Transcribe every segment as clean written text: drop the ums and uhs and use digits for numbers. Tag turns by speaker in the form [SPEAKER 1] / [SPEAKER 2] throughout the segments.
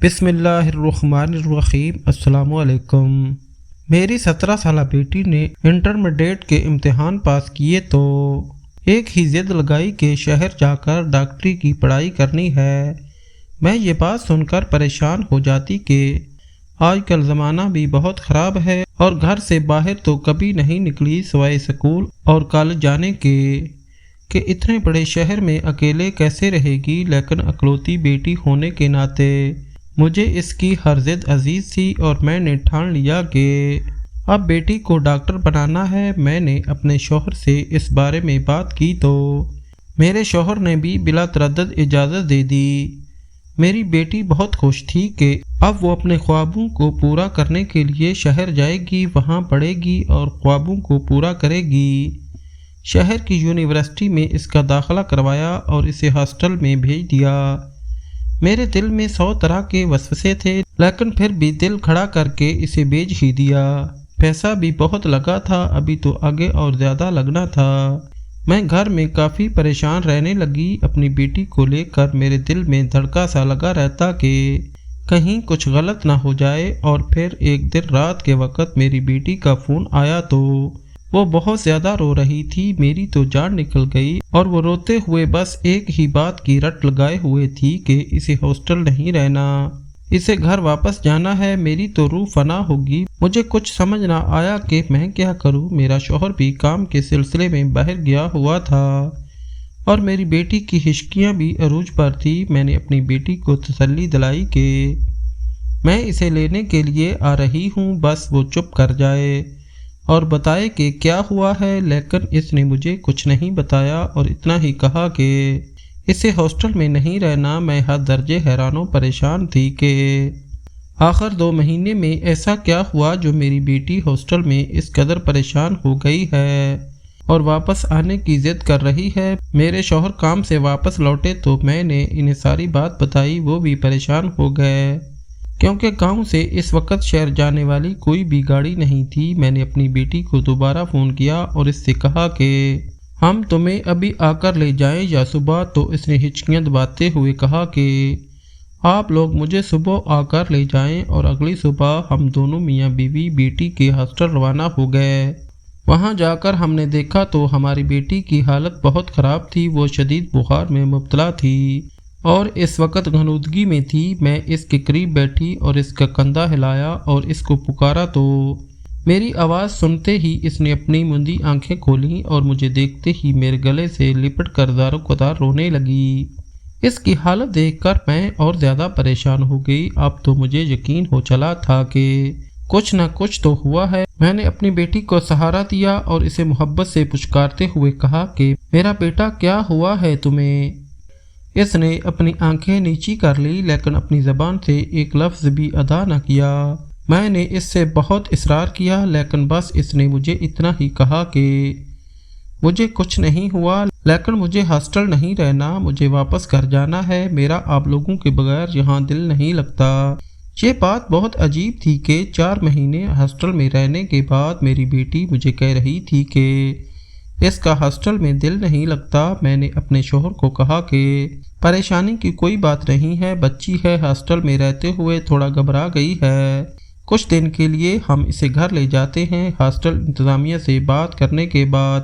[SPEAKER 1] بسم اللہ الرحمن الرحیم۔ السلام علیکم۔ میری 17 سالہ بیٹی نے انٹرمیڈیٹ کے امتحان پاس کیے تو ایک ہی ضد لگائی کہ شہر جا کر ڈاکٹری کی پڑھائی کرنی ہے۔ میں یہ بات سن کر پریشان ہو جاتی کہ آج کل زمانہ بھی بہت خراب ہے اور گھر سے باہر تو کبھی نہیں نکلی سوائے اسکول اور کالج جانے کے، کہ اتنے بڑے شہر میں اکیلے کیسے رہے گی۔ لیکن اکلوتی بیٹی ہونے کے ناطے مجھے اس کی ہر ضد عزیز تھی اور میں نے ٹھان لیا کہ اب بیٹی کو ڈاکٹر بنانا ہے۔ میں نے اپنے شوہر سے اس بارے میں بات کی تو میرے شوہر نے بھی بلا تردد اجازت دے دی۔ میری بیٹی بہت خوش تھی کہ اب وہ اپنے خوابوں کو پورا کرنے کے لیے شہر جائے گی، وہاں پڑھے گی اور خوابوں کو پورا کرے گی۔ شہر کی یونیورسٹی میں اس کا داخلہ کروایا اور اسے ہاسٹل میں بھیج دیا۔ میرے دل میں 100 طرح کے وسوسے تھے، لیکن پھر بھی دل کھڑا کر کے اسے بھیج ہی دیا۔ پیسہ بھی بہت لگا تھا، ابھی تو آگے اور زیادہ لگنا تھا۔ میں گھر میں کافی پریشان رہنے لگی اپنی بیٹی کو لے کر۔ میرے دل میں دھڑکا سا لگا رہتا کہ کہیں کچھ غلط نہ ہو جائے۔ اور پھر ایک دن رات کے وقت میری بیٹی کا فون آیا تو وہ بہت زیادہ رو رہی تھی۔ میری تو جان نکل گئی اور وہ روتے ہوئے بس ایک ہی بات کی رٹ لگائے ہوئے تھی کہ اسے ہاسٹل نہیں رہنا، اسے گھر واپس جانا ہے۔ میری تو روح فنا ہوگی۔ مجھے کچھ سمجھ نہ آیا کہ میں کیا کروں۔ میرا شوہر بھی کام کے سلسلے میں باہر گیا ہوا تھا اور میری بیٹی کی ہچکیاں بھی عروج پر تھی۔ میں نے اپنی بیٹی کو تسلی دلائی کہ میں اسے لینے کے لیے آ رہی ہوں، بس وہ چپ کر جائے اور بتائے کہ کیا ہوا ہے۔ لیکن اس نے مجھے کچھ نہیں بتایا اور اتنا ہی کہا کہ اسے ہاسٹل میں نہیں رہنا۔ میں حد درجے حیران و پریشان تھی کہ آخر 2 مہینے میں ایسا کیا ہوا جو میری بیٹی ہاسٹل میں اس قدر پریشان ہو گئی ہے اور واپس آنے کی ضد کر رہی ہے۔ میرے شوہر کام سے واپس لوٹے تو میں نے انہیں ساری بات بتائی۔ وہ بھی پریشان ہو گئے کیونکہ گاؤں سے اس وقت شہر جانے والی کوئی بھی گاڑی نہیں تھی۔ میں نے اپنی بیٹی کو دوبارہ فون کیا اور اس سے کہا کہ ہم تمہیں ابھی آ کر لے جائیں یا صبح، تو اس نے ہچکیاں دباتے ہوئے کہا کہ آپ لوگ مجھے صبح آ کر لے جائیں۔ اور اگلی صبح ہم دونوں میاں بیوی بیٹی کے ہاسٹل روانہ ہو گئے۔ وہاں جا کر ہم نے دیکھا تو ہماری بیٹی کی حالت بہت خراب تھی۔ وہ شدید بخار میں مبتلا تھی اور اس وقت غنودگی میں تھی۔ میں اس کے قریب بیٹھی اور اس کا کندھا ہلایا اور اس کو پکارا تو میری آواز سنتے ہی اس نے اپنی مندی آنکھیں کھولیں اور مجھے دیکھتے ہی میرے گلے سے لپٹ کر زاروں قطار رونے لگی۔ اس کی حالت دیکھ کر میں اور زیادہ پریشان ہو گئی۔ اب تو مجھے یقین ہو چلا تھا کہ کچھ نہ کچھ تو ہوا ہے۔ میں نے اپنی بیٹی کو سہارا دیا اور اسے محبت سے پچکارتے ہوئے کہا کہ میرا بیٹا کیا ہوا ہے تمہیں؟ اس نے اپنی آنکھیں نیچی کر لی لیکن اپنی زبان سے ایک لفظ بھی ادا نہ کیا۔ میں نے اس سے بہت اصرار کیا لیکن بس اس نے مجھے اتنا ہی کہا کہ مجھے کچھ نہیں ہوا، لیکن مجھے ہاسٹل نہیں رہنا، مجھے واپس گھر جانا ہے۔ میرا آپ لوگوں کے بغیر یہاں دل نہیں لگتا۔ یہ بات بہت عجیب تھی کہ 4 مہینے ہاسٹل میں رہنے کے بعد میری بیٹی مجھے کہہ رہی تھی کہ اس کا ہاسٹل میں دل نہیں لگتا۔ میں نے اپنے شوہر کو کہا کہ پریشانی کی کوئی بات نہیں ہے، بچی ہے، ہاسٹل میں رہتے ہوئے تھوڑا گھبرا گئی ہے، کچھ دن کے لیے ہم اسے گھر لے جاتے ہیں۔ ہاسٹل انتظامیہ سے بات کرنے کے بعد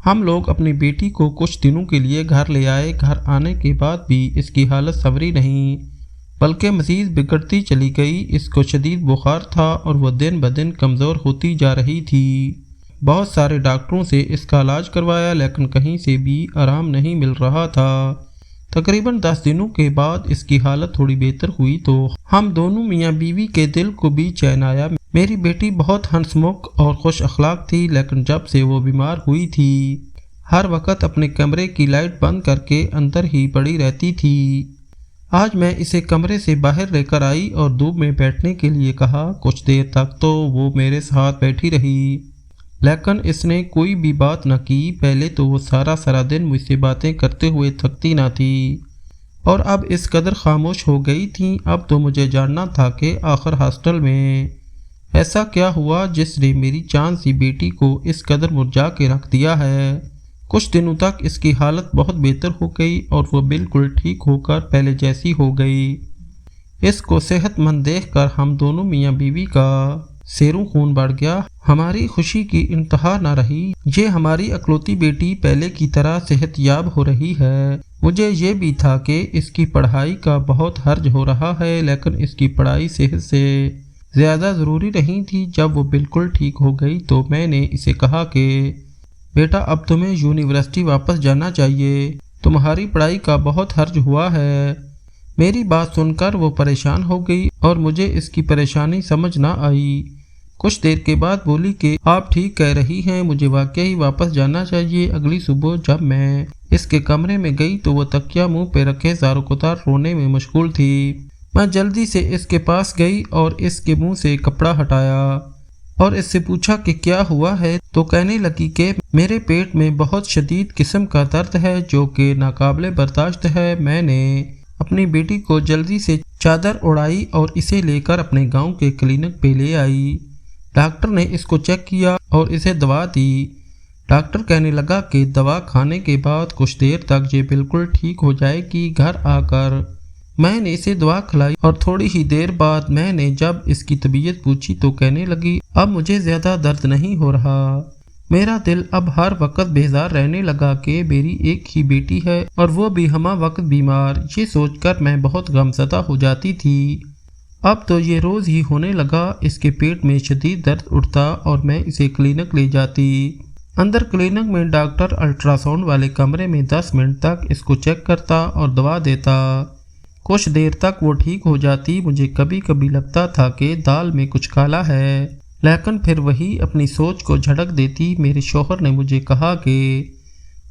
[SPEAKER 1] ہم لوگ اپنی بیٹی کو کچھ دنوں کے لیے گھر لے آئے۔ گھر آنے کے بعد بھی اس کی حالت سنوری نہیں بلکہ مزید بگڑتی چلی گئی۔ اس کو شدید بخار تھا اور وہ دن بدن کمزور ہوتی جا رہی تھی۔ بہت سارے ڈاکٹروں سے اس کا علاج کروایا لیکن کہیں سے بھی آرام نہیں مل رہا تھا۔ تقریباً 10 دنوں کے بعد اس کی حالت تھوڑی بہتر ہوئی تو ہم دونوں میاں بیوی کے دل کو بھی چین آیا۔ میری بیٹی بہت ہنس مکھ اور خوش اخلاق تھی، لیکن جب سے وہ بیمار ہوئی تھی ہر وقت اپنے کمرے کی لائٹ بند کر کے اندر ہی پڑی رہتی تھی۔ آج میں اسے کمرے سے باہر لے کر آئی اور دھوپ میں بیٹھنے کے لیے کہا۔ کچھ دیر تک تو وہ میرے ساتھ بیٹھی رہی لیکن اس نے کوئی بھی بات نہ کی۔ پہلے تو وہ سارا دن مجھ سے باتیں کرتے ہوئے تھکتی نہ تھی اور اب اس قدر خاموش ہو گئی تھی۔ اب تو مجھے جاننا تھا کہ آخر ہاسٹل میں ایسا کیا ہوا جس نے میری چاند سی بیٹی کو اس قدر مرجھا کے رکھ دیا ہے۔ کچھ دنوں تک اس کی حالت بہت بہتر ہو گئی اور وہ بالکل ٹھیک ہو کر پہلے جیسی ہو گئی۔ اس کو صحت مند دیکھ کر ہم دونوں میاں بیوی کا سیروں خون بڑھ گیا۔ ہماری خوشی کی انتہا نہ رہی۔ یہ ہماری اکلوتی بیٹی پہلے کی طرح صحت یاب ہو رہی ہے۔ مجھے یہ بھی تھا کہ اس کی پڑھائی کا بہت حرج ہو رہا ہے، لیکن اس کی پڑھائی صحت سے زیادہ ضروری نہیں تھی۔ جب وہ بالکل ٹھیک ہو گئی تو میں نے اسے کہا کہ بیٹا اب تمہیں یونیورسٹی واپس جانا چاہیے، تمہاری پڑھائی کا بہت حرج ہوا ہے۔ میری بات سن کر وہ پریشان ہو گئی اور مجھے اس کی پریشانی سمجھ نہ آئی۔ کچھ دیر کے بعد بولی کہ آپ ٹھیک کہہ رہی ہیں، مجھے واقعی واپس جانا چاہیے۔ اگلی صبح جب میں اس کے کمرے میں گئی تو وہ تکیہ منہ پہ رکھے زاروقتار رونے میں مشغول تھی۔ میں جلدی سے اس کے پاس گئی اور اس کے منہ سے کپڑا ہٹایا اور اس سے پوچھا کہ کیا ہوا ہے، تو کہنے لگی کہ میرے پیٹ میں بہت شدید قسم کا درد ہے جو کہ ناقابل برداشت ہے۔ میں نے اپنی بیٹی کو جلدی سے چادر اڑائی اور اسے لے کر اپنے گاؤں کے کلینک پہ لے آئی۔ ڈاکٹر نے اس کو چیک کیا اور اسے دوا دی۔ ڈاکٹر کہنے لگا کہ دوا کھانے کے بعد کچھ دیر تک یہ بالکل ٹھیک ہو جائے گی۔ گھر آ کر میں نے اسے دوا کھلائی اور تھوڑی ہی دیر بعد میں نے جب اس کی طبیعت پوچھی تو کہنے لگی اب مجھے زیادہ درد نہیں ہو رہا۔ میرا دل اب ہر وقت بیزار رہنے لگا کہ میری ایک ہی بیٹی ہے اور وہ بھی ہمہ وقت بیمار۔ یہ سوچ کر میں بہت غمزدہ ہو جاتی تھی۔ اب تو یہ روز ہی ہونے لگا، اس کے پیٹ میں شدید درد اٹھتا اور میں اسے کلینک لے جاتی۔ اندر کلینک میں ڈاکٹر الٹرا ساؤنڈ والے کمرے میں 10 منٹ تک اس کو چیک کرتا اور دوا دیتا۔ کچھ دیر تک وہ ٹھیک ہو جاتی۔ مجھے کبھی کبھی لگتا تھا کہ دال میں کچھ کالا ہے، لیکن پھر وہی اپنی سوچ کو جھٹک دیتی۔ میرے شوہر نے مجھے کہا کہ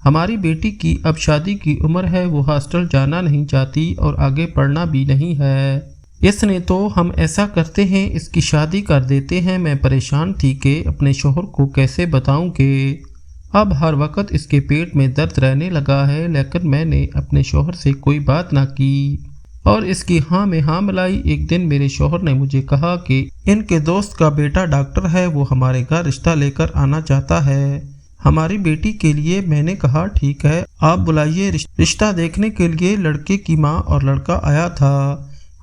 [SPEAKER 1] ہماری بیٹی کی اب شادی کی عمر ہے، وہ ہاسٹل جانا نہیں چاہتی اور آگے پڑھنا بھی نہیں ہے۔ اس نے تو ہم ایسا کرتے ہیں اس کی شادی کر دیتے ہیں۔ میں پریشان تھی کہ اپنے شوہر کو کیسے بتاؤں کہ اب ہر وقت اس کے پیٹ میں درد رہنے لگا ہے، لیکن میں نے اپنے شوہر سے کوئی بات نہ کی اور اس کی ہاں میں ہاں ملائی۔ ایک دن میرے شوہر نے مجھے کہا کہ ان کے دوست کا بیٹا ڈاکٹر ہے، وہ ہمارے گھر رشتہ لے کر آنا چاہتا ہے ہماری بیٹی کے لیے۔ میں نے کہا ٹھیک ہے، آپ بلائیے۔ رشتہ دیکھنے کے لیے لڑکے کی ماں اور لڑکا آیا تھا۔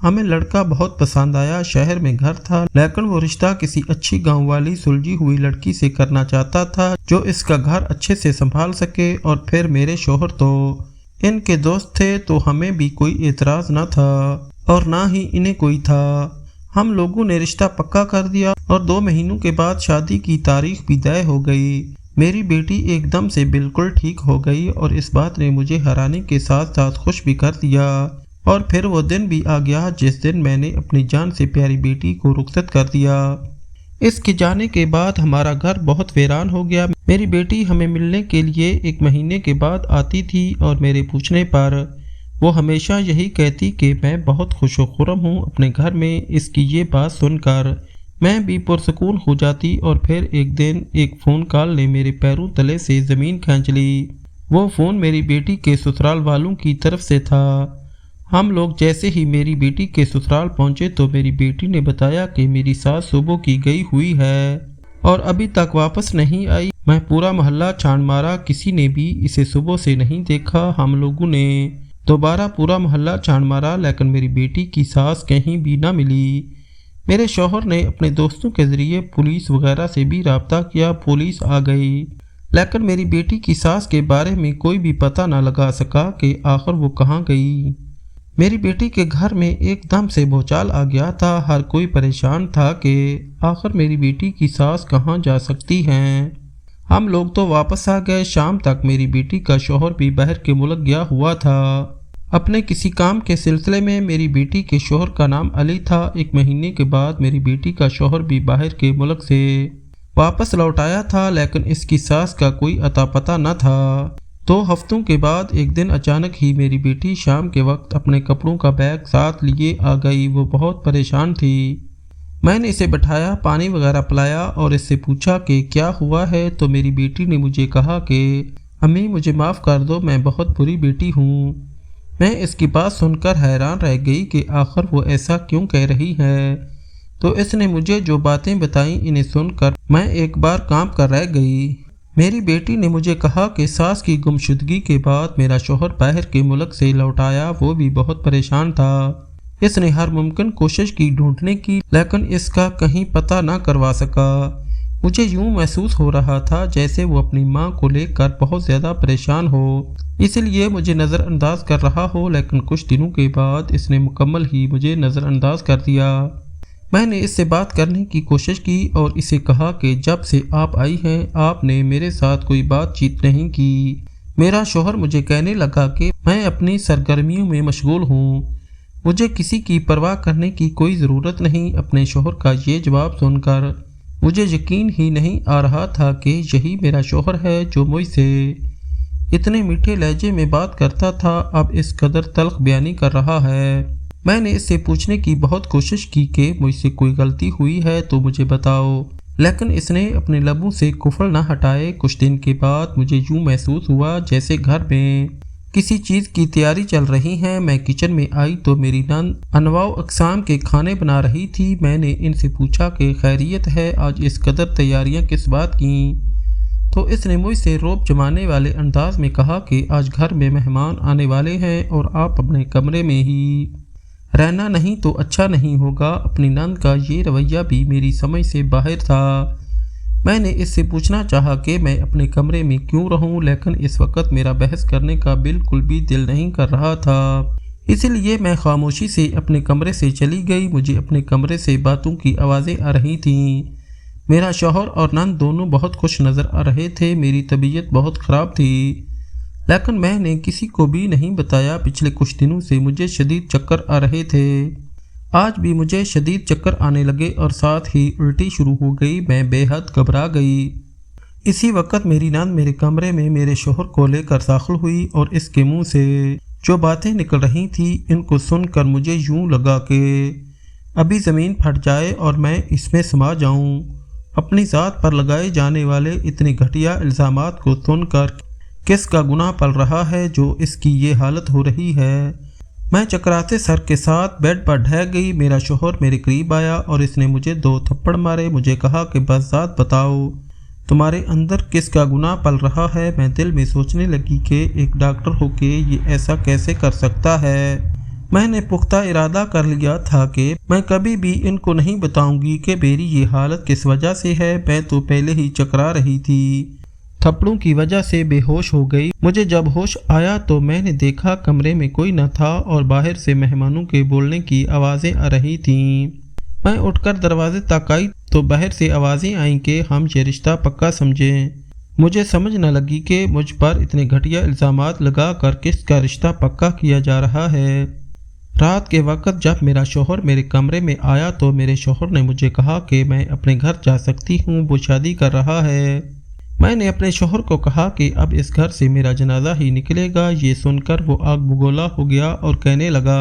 [SPEAKER 1] ہمیں لڑکا بہت پسند آیا۔ شہر میں گھر تھا، لیکن وہ رشتہ کسی اچھی گاؤں والی سلجھی ہوئی لڑکی سے کرنا چاہتا تھا جو اس کا گھر اچھے سے سنبھال سکے۔ اور پھر میرے شوہر تو ان کے دوست تھے، تو ہمیں بھی کوئی اعتراض نہ تھا اور نہ ہی انہیں کوئی تھا۔ ہم لوگوں نے رشتہ پکا کر دیا اور 2 مہینوں کے بعد شادی کی تاریخ بھی طے ہو گئی۔ میری بیٹی ایک دم سے بالکل ٹھیک ہو گئی اور اس بات نے مجھے حیرانی کے ساتھ ساتھ خوش بھی کر دیا۔ اور پھر وہ دن بھی آ گیا جس دن میں نے اپنی جان سے پیاری بیٹی کو رخصت کر دیا۔ اس کے جانے کے بعد ہمارا گھر بہت ویران ہو گیا۔ میری بیٹی ہمیں ملنے کے لیے 1 مہینے کے بعد آتی تھی اور میرے پوچھنے پر وہ ہمیشہ یہی کہتی کہ میں بہت خوش و خرم ہوں اپنے گھر میں۔ اس کی یہ بات سن کر میں بھی پرسکون ہو جاتی اور پھر ایک دن ایک فون کال نے میرے پیروں تلے سے زمین کھینچ لی۔ وہ فون میری بیٹی کے سسرال والوں کی طرف سے تھا۔ ہم لوگ جیسے ہی میری بیٹی کے سسرال پہنچے تو میری بیٹی نے بتایا کہ میری ساس صبح کی گئی ہوئی ہے اور ابھی تک واپس نہیں آئی۔ میں پورا محلہ چھان مارا، کسی نے بھی اسے صبح سے نہیں دیکھا۔ ہم لوگوں نے دوبارہ پورا محلہ چھان مارا، لیکن میری بیٹی کی ساس کہیں بھی نہ ملی۔ میرے شوہر نے اپنے دوستوں کے ذریعے پولیس وغیرہ سے بھی رابطہ کیا۔ پولیس آ گئی، لیکن میری بیٹی کی ساس کے بارے میں کوئی بھی پتہ نہ لگا سکا کہ آخر وہ کہاں گئی۔ میری بیٹی کے گھر میں ایک دم سے بھوچال آ گیا تھا۔ ہر کوئی پریشان تھا کہ آخر میری بیٹی کی ساس کہاں جا سکتی ہیں۔ ہم لوگ تو واپس آ گئے۔ شام تک میری بیٹی کا شوہر بھی باہر کے ملک گیا ہوا تھا اپنے کسی کام کے سلسلے میں۔ میری بیٹی کے شوہر کا نام علی تھا۔ 1 مہینے کے بعد میری بیٹی کا شوہر بھی باہر کے ملک سے واپس لوٹ آیا تھا، لیکن اس کی ساس کا کوئی اتا پتہ نہ تھا۔ 2 ہفتوں کے بعد ایک دن اچانک ہی میری بیٹی شام کے وقت اپنے کپڑوں کا بیگ ساتھ لیے آ گئی۔ وہ بہت پریشان تھی۔ میں نے اسے بٹھایا، پانی وغیرہ پلایا اور اس سے پوچھا کہ کیا ہوا ہے، تو میری بیٹی نے مجھے کہا کہ امی مجھے معاف کر دو، میں بہت بری بیٹی ہوں۔ میں اس کی بات سن کر حیران رہ گئی کہ آخر وہ ایسا کیوں کہہ رہی ہے۔ تو اس نے مجھے جو باتیں بتائیں انہیں سن کر میں ایک بار کانپ کر رہ گئی۔ میری بیٹی نے مجھے کہا کہ ساس کی گمشدگی کے بعد میرا شوہر باہر کے ملک سے لوٹ آیا، وہ بھی بہت پریشان تھا۔ اس نے ہر ممکن کوشش کی ڈھونڈنے کی، لیکن اس کا کہیں پتہ نہ کروا سکا۔ مجھے یوں محسوس ہو رہا تھا جیسے وہ اپنی ماں کو لے کر بہت زیادہ پریشان ہو، اس لیے مجھے نظر انداز کر رہا ہو، لیکن کچھ دنوں کے بعد اس نے مکمل ہی مجھے نظر انداز کر دیا۔ میں نے اس سے بات کرنے کی کوشش کی اور اسے کہا کہ جب سے آپ آئی ہیں آپ نے میرے ساتھ کوئی بات چیت نہیں کی۔ میرا شوہر مجھے کہنے لگا کہ میں اپنی سرگرمیوں میں مشغول ہوں، مجھے کسی کی پرواہ کرنے کی کوئی ضرورت نہیں۔ اپنے شوہر کا یہ جواب سن کر مجھے یقین ہی نہیں آ رہا تھا کہ یہی میرا شوہر ہے جو مجھ سے اتنے میٹھے لہجے میں بات کرتا تھا، اب اس قدر تلخ بیانی کر رہا ہے۔ میں نے اس سے پوچھنے کی بہت کوشش کی کہ مجھ سے کوئی غلطی ہوئی ہے تو مجھے بتاؤ، لیکن اس نے اپنے لبوں سے کفل نہ ہٹائے۔ کچھ دن کے بعد مجھے یوں محسوس ہوا جیسے گھر میں کسی چیز کی تیاری چل رہی ہے۔ میں کچن میں آئی تو میری نند انواع و اقسام کے کھانے بنا رہی تھی۔ میں نے ان سے پوچھا کہ خیریت ہے، آج اس قدر تیاریاں کس بات کی؟ تو اس نے مجھ سے رعب جمانے والے انداز میں کہا کہ آج گھر میں مہمان آنے والے ہیں اور آپ اپنے کمرے میں ہی رہنا نہیں تو اچھا نہیں ہوگا۔ اپنی نند کا یہ رویہ بھی میری سمجھ سے باہر تھا۔ میں نے اس سے پوچھنا چاہا کہ میں اپنے کمرے میں کیوں رہوں، لیکن اس وقت میرا بحث کرنے کا بالکل بھی دل نہیں کر رہا تھا، اس لیے میں خاموشی سے اپنے کمرے سے چلی گئی۔ مجھے اپنے کمرے سے باتوں کی آوازیں آ رہی تھیں۔ میرا شوہر اور نند دونوں بہت خوش نظر آ رہے تھے۔ میری طبیعت بہت خراب تھی، لیکن میں نے کسی کو بھی نہیں بتایا۔ پچھلے کچھ دنوں سے مجھے شدید چکر آ رہے تھے، آج بھی مجھے شدید چکر آنے لگے اور ساتھ ہی الٹی شروع ہو گئی۔ میں بے حد گھبرا گئی۔ اسی وقت میری نند میرے کمرے میں میرے شوہر کو لے کر داخل ہوئی اور اس کے منہ سے جو باتیں نکل رہی تھیں ان کو سن کر مجھے یوں لگا کہ ابھی زمین پھٹ جائے اور میں اس میں سما جاؤں۔ اپنی ذات پر لگائے جانے والے اتنے گھٹیا الزامات کو سن کر کس کا گناہ پل رہا ہے جو اس کی یہ حالت ہو رہی ہے؟ میں چکراتے سر کے ساتھ بیڈ پر ڈھہ گئی۔ میرا شوہر میرے قریب آیا اور اس نے مجھے 2 تھپڑ مارے۔ مجھے کہا کہ بس ذات بتاؤ تمہارے اندر کس کا گناہ پل رہا ہے؟ میں دل میں سوچنے لگی کہ ایک ڈاکٹر ہو کے یہ ایسا کیسے کر سکتا ہے۔ میں نے پختہ ارادہ کر لیا تھا کہ میں کبھی بھی ان کو نہیں بتاؤں گی کہ میری یہ حالت کس وجہ سے ہے۔ میں تو پہلے ہی چکرا رہی تھی، تھپڑوں کی وجہ سے بے ہوش ہو گئی۔ مجھے جب ہوش آیا تو میں نے دیکھا کمرے میں کوئی نہ تھا اور باہر سے مہمانوں کے بولنے کی آوازیں آ رہی تھیں۔ میں اٹھ کر دروازے تک آئی تو باہر سے آوازیں آئیں کہ ہم یہ رشتہ پکا سمجھیں۔ مجھے سمجھ نہ لگی کہ مجھ پر اتنے گھٹیا الزامات لگا کر کس کا رشتہ پکا کیا جا رہا ہے۔ رات کے وقت جب میرا شوہر میرے کمرے میں آیا تو میرے شوہر نے مجھے کہا کہ میں اپنے گھر جا سکتی ہوں، وہ شادی کر رہا ہے۔ میں نے اپنے شوہر کو کہا کہ اب اس گھر سے میرا جنازہ ہی نکلے گا۔ یہ سن کر وہ آگ بگولا ہو گیا اور کہنے لگا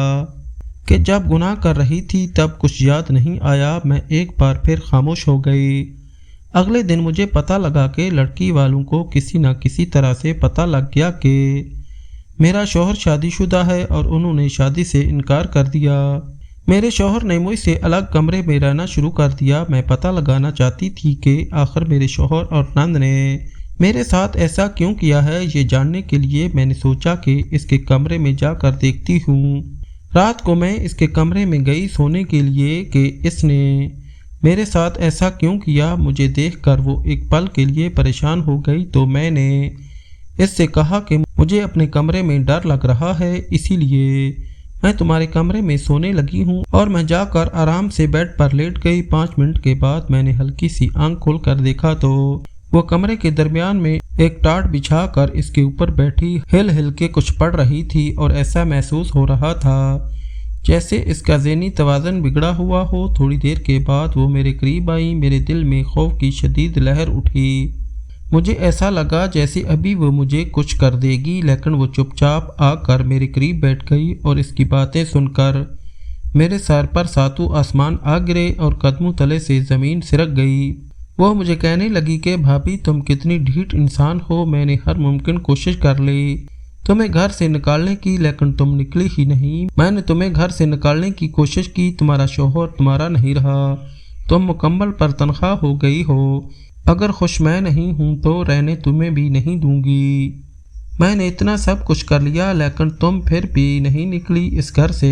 [SPEAKER 1] کہ جب گناہ کر رہی تھی تب کچھ یاد نہیں آیا۔ میں ایک بار پھر خاموش ہو گئی۔ اگلے دن مجھے پتہ لگا کہ لڑکی والوں کو کسی نہ کسی طرح سے پتہ لگ گیا کہ میرا شوہر شادی شدہ ہے اور انہوں نے شادی سے انکار کر دیا۔ میرے شوہر نے مجھ سے الگ کمرے میں رہنا شروع کر دیا۔ میں پتہ لگانا چاہتی تھی کہ آخر میرے شوہر اور نند نے میرے ساتھ ایسا کیوں کیا ہے۔ یہ جاننے کے لیے میں نے سوچا کہ اس کے کمرے میں جا کر دیکھتی ہوں۔ رات کو میں اس کے کمرے میں گئی سونے کے لیے کہ اس نے میرے ساتھ ایسا کیوں کیا۔ مجھے دیکھ کر وہ ایک پل کے لیے پریشان ہو گئی تو میں نے اس سے کہا کہ مجھے اپنے کمرے میں ڈر لگ رہا ہے، اسی لیے میں تمہارے کمرے میں سونے لگی ہوں، اور میں جا کر آرام سے بیڈ پر لیٹ گئی۔ 5 منٹ کے بعد میں نے ہلکی سی آنکھ کھول کر دیکھا تو وہ کمرے کے درمیان میں ایک ٹاٹ بچھا کر اس کے اوپر بیٹھی ہل ہل کے کچھ پڑھ رہی تھی، اور ایسا محسوس ہو رہا تھا جیسے اس کا ذہنی توازن بگڑا ہوا ہو۔ تھوڑی دیر کے بعد وہ میرے قریب آئی۔ میرے دل میں خوف کی شدید لہر اٹھی۔ مجھے ایسا لگا جیسے ابھی وہ مجھے کچھ کر دے گی، لیکن وہ چپ چاپ آ کر میرے قریب بیٹھ گئی اور اس کی باتیں سن کر میرے سر پر ساتوں آسمان آ گرے اور قدموں تلے سے زمین سرک گئی۔ وہ مجھے کہنے لگی کہ بھابھی تم کتنی ڈھیٹ انسان ہو، میں نے ہر ممکن کوشش کر لی تمہیں گھر سے نکالنے کی، لیکن تم نکلی ہی نہیں۔ میں نے تمہیں گھر سے نکالنے کی کوشش کی، تمہارا شوہر تمہارا نہیں رہا، تم مکمل پر تنخواہ ہو گئی ہو۔ اگر خوش میں نہیں ہوں تو رہنے تمہیں بھی نہیں دوں گی۔ میں نے اتنا سب کچھ کر لیا لیکن تم پھر بھی نہیں نکلی اس گھر سے۔